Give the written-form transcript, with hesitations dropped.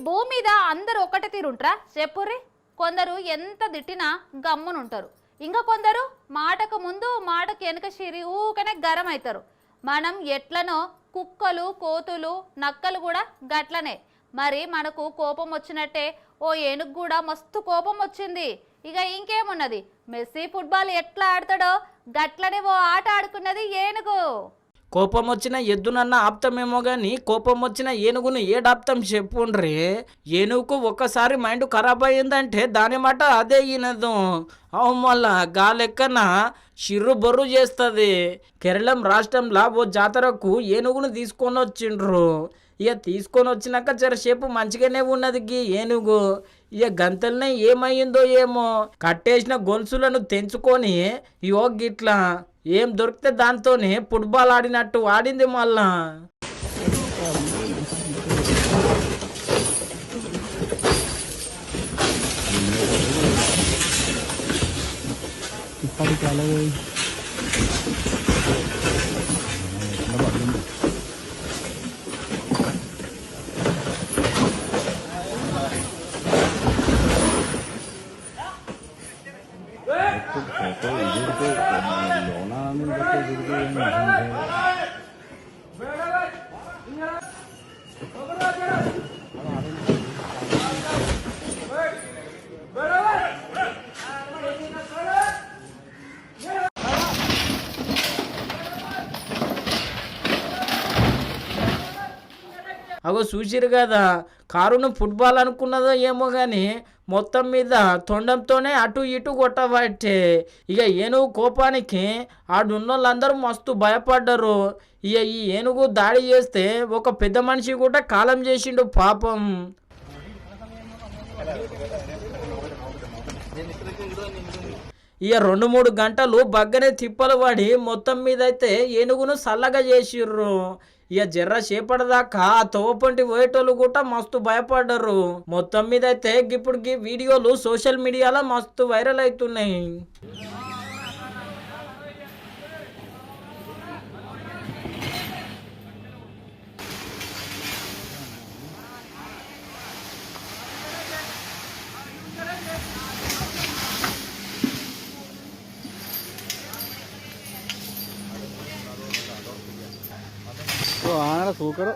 భూమి మీద అందరూ ఒకటి తీరుంటారా చెప్పుర్రి. కొందరు ఎంత తిట్టినా గమ్మునుంటారు, ఇంకా కొందరు మాటకు ముందు మాటకు వెనుక సిరి ఊకనే గరం అవుతారు. మనం ఎట్లనో కుక్కలు కోతులు నక్కలు కూడా గట్లనే. మరి మనకు కోపం వచ్చినట్టే ఓ ఏనుగు కూడా మస్తు కోపం వచ్చింది. ఇక ఇంకేమున్నది, మెస్సీ ఫుట్బాల్ ఎట్లా ఆడతాడో గట్లనే ఓ ఆట ఆడుకున్నది ఏనుగు. కోపం వచ్చిన ఎద్దునన్న ఆప్తమేమో గాని కోపం వచ్చిన ఏనుగును ఏడాప్తం చెప్పుండ్రి. ఏనుగుకు ఒక్కసారి మైండ్ ఖరాబ్ అయ్యిందంటే దాని మాట అదే ఈనదు. అవు మళ్ళా గాలెక్కన చిర్రు బొర్రు చేస్తుంది. కేరళం రాష్ట్రంలో ఓ జాతరకు ఏనుగును తీసుకొని వచ్చిండ్రు. ఇక తీసుకొని వచ్చినాక జరసేపు మంచిగానే ఉన్నది గీ ఏనుగు. ఇక గంతలనే ఏమయ్యిందో ఏమో కట్టేసిన గొలుసులను తెంచుకొని ఇగో గిట్లా ఏం దొరికితే దాంతోనే ఫుట్బాల్ ఆడినట్టు ఆడింది మళ్ళా. అగో చూసిరు కదా, కారును ఫుట్బాల్ అనుకున్నదో ఏమో కానీ మొత్తం మీద తొండంతోనే అటు ఇటు కొట్టబట్టే. ఇక ఏనుగు కోపానికి ఆడున్న వాళ్ళందరూ మస్తు భయపడ్డరు. ఇక ఈ ఏనుగు దాడి చేస్తే ఒక పెద్ద మనిషి కూడా కాలం చేసిండు పాపం. ఇక 2-3 గంటలు బగ్గనే తిప్పలు పడి మొత్తం మీద అయితే ఏనుగును చల్లగా చేసిర్రు. ఇక జర్ర చేపడదాకా ఆ తోపంటి పోయేటోళ్ళు కూడా మస్తు భయపడ్డరు. మొత్తం మీద అయితే ఇప్పుడు వీడియోలు సోషల్ మీడియాలో మస్తు వైరల్ అవుతున్నాయి. तो आना सूकर